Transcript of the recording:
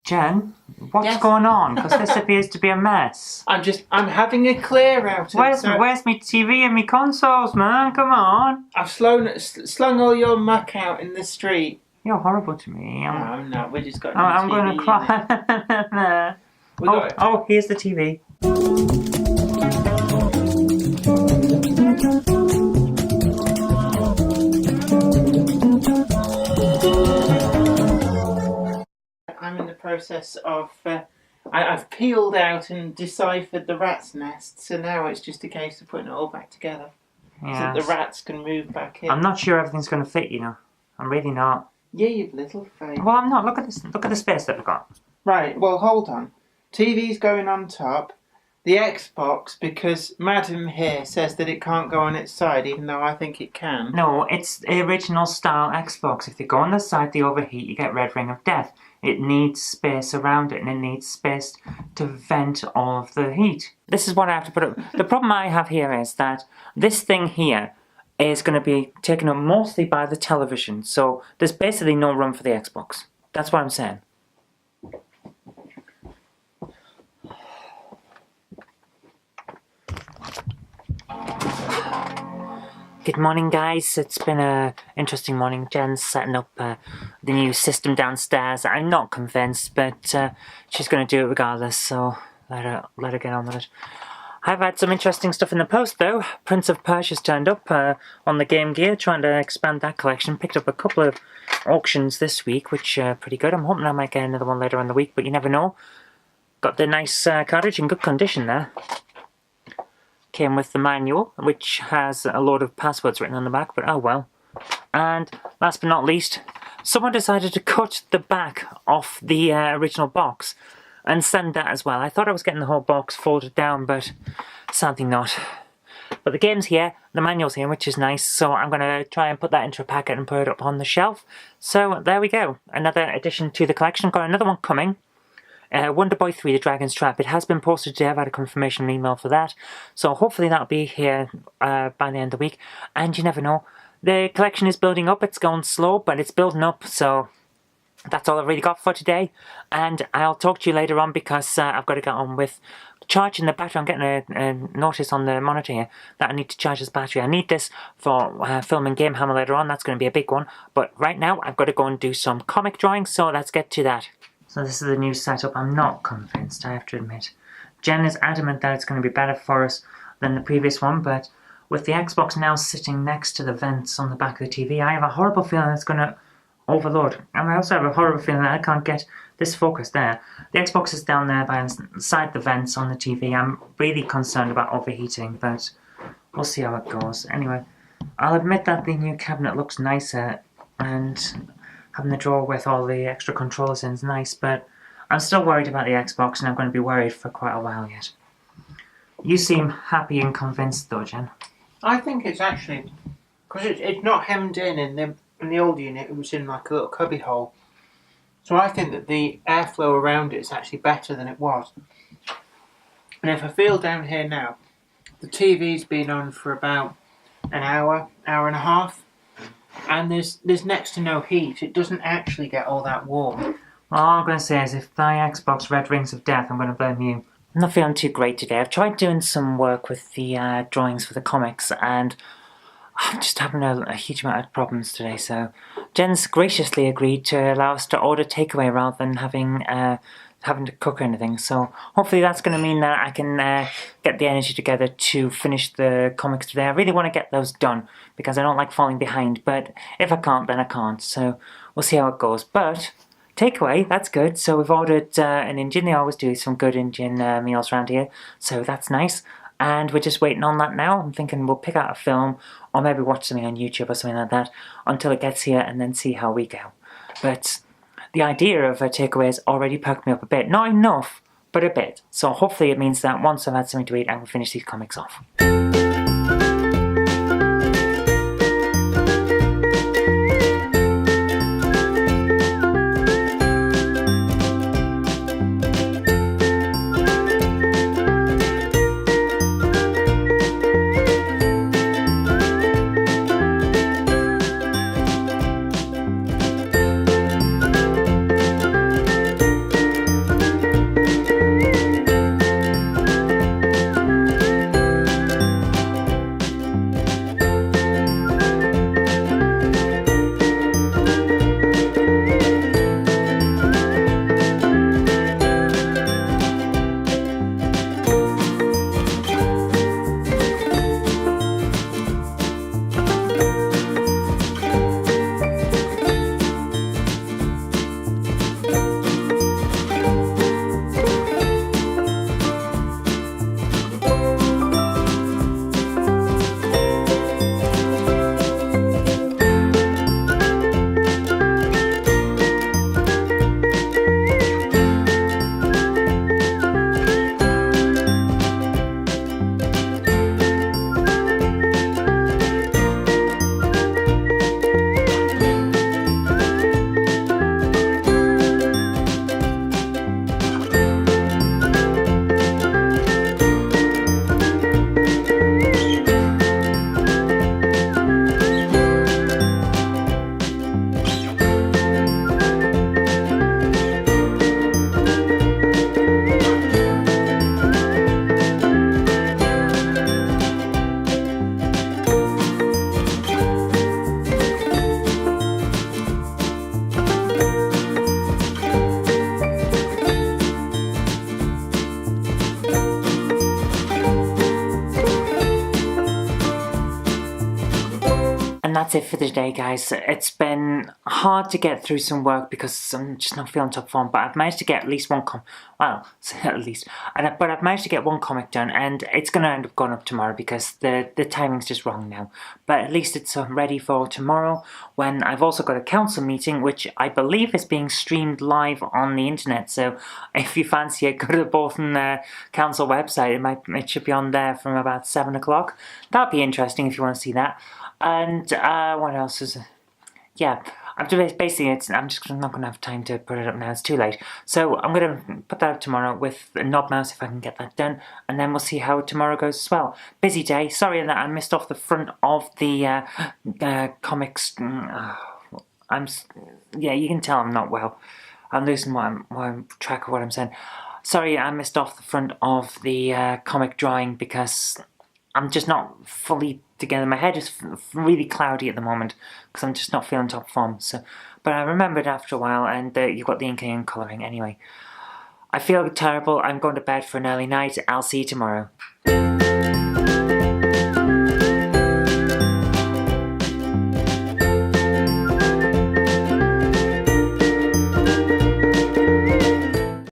Jen, what's Yes? going on? Because this appears to be a mess. I'm having a clear out. Where's me TV and me consoles, man? Come on. I've slung all your muck out in the street. You're horrible to me. No, I'm not. We just got. I'm going to cry. Oh, here's the TV. I'm in the process of. I've peeled out and deciphered the rat's nest, so now it's just a case of putting it all back together. So that the rats can move back in. I'm not sure everything's going to fit, you know. I'm really not. Yeah, you little face. Well, I'm not. Look at this. Look at the space that we've got. Right, well, hold on. TV's going on top. The Xbox, because Madam here says that it can't go on its side, even though I think it can. No, it's the original style Xbox. If they go on the side, they overheat, you get red ring of death. It needs space around it, and it needs space to vent all of the heat. This is what I have to put up. The problem I have here is that this thing here is going to be taken up mostly by the television, so there's basically no room for the Xbox. That's what I'm saying. Good morning, guys. It's been an interesting morning. Jen's setting up the new system downstairs. I'm not convinced, but she's going to do it regardless, so let her get on with it. I've had some interesting stuff in the post, though. Prince of Persia's turned up on the Game Gear, trying to expand that collection. Picked up a couple of auctions this week, which are pretty good. I'm hoping I might get another one later in the week, but you never know. Got the nice cartridge in good condition there. Came with the manual, which has a load of passwords written on the back, but oh well. And last but not least, someone decided to cut the back off the original box and send that as well. I thought I was getting the whole box folded down, but sadly not. But the game's here, the manual's here, which is nice, so I'm going to try and put that into a packet and put it up on the shelf. So there we go, another addition to the collection. Got another one coming. Wonder Boy 3, The Dragon's Trap. It has been posted today. I've had a confirmation email for that. So hopefully that'll be here by the end of the week. And you never know. The collection is building up. It's going slow, but it's building up. So that's all I've really got for today. And I'll talk to you later on because I've got to get on with charging the battery. I'm getting a notice on the monitor here that I need to charge this battery. I need this for filming Game Hammer later on. That's going to be a big one. But right now, I've got to go and do some comic drawing. So let's get to that. So this is the new setup. I'm not convinced, I have to admit. Jen is adamant that it's going to be better for us than the previous one, but with the Xbox now sitting next to the vents on the back of the TV, I have a horrible feeling it's going to overload. And I also have a horrible feeling that I can't get this focus there. The Xbox is down there by inside the vents on the TV. I'm really concerned about overheating, but we'll see how it goes. Anyway, I'll admit that the new cabinet looks nicer, and having the drawer with all the extra controllers in is nice, but I'm still worried about the Xbox, and I'm going to be worried for quite a while yet. You seem happy and convinced, though, Jen. I think it's actually because it's not hemmed in the old unit. It was in like a little cubby hole, so I think that the airflow around it is actually better than it was. And if I feel down here now, the TV's been on for about an hour and a half. And there's next to no heat. It doesn't actually get all that warm. Well, all I'm going to say is if thy Xbox red rings of death, I'm going to blame you. I'm not feeling too great today. I've tried doing some work with the drawings for the comics, and I'm just having a huge amount of problems today. So Jen's graciously agreed to allow us to order takeaway rather than having to cook or anything. So hopefully that's going to mean that I can get the energy together to finish the comics today. I really want to get those done because I don't like falling behind, but if I can't, then I can't. So we'll see how it goes. But takeaway, that's good. So we've ordered an Indian. They always do some good Indian meals around here, so that's nice. And we're just waiting on that now. I'm thinking we'll pick out a film or maybe watch something on YouTube or something like that until it gets here and then see how we go. But the idea of a takeaway has already perked me up a bit. Not enough, but a bit. So hopefully it means that once I've had something to eat, I will finish these comics off. that's it for the day, guys. It's been hard to get through some work because I'm just not feeling top form, but I've managed to get at least one at least. But I've managed to get one comic done, and it's going to end up going up tomorrow because the timing's just wrong now. But at least it's ready for tomorrow, when I've also got a council meeting, which I believe is being streamed live on the internet. So if you fancy it, go to the Bolton Council website. It should be on there from about 7 o'clock. That'd be interesting if you want to see that. And what else is it? Yeah, I'm just not going to have time to put it up now. It's too late. So I'm going to put that up tomorrow with Knob Mouse if I can get that done, and then we'll see how tomorrow goes as well. Busy day. Sorry that I missed off the front of the comics. You can tell I'm not well. I'm losing my track of what I'm saying. Sorry, I missed off the front of the comic drawing because I'm just not fully together. My head is really cloudy at the moment because I'm just not feeling top form. But I remembered after a while, and you've got the inking and colouring anyway. I feel terrible. I'm going to bed for an early night. I'll see you tomorrow.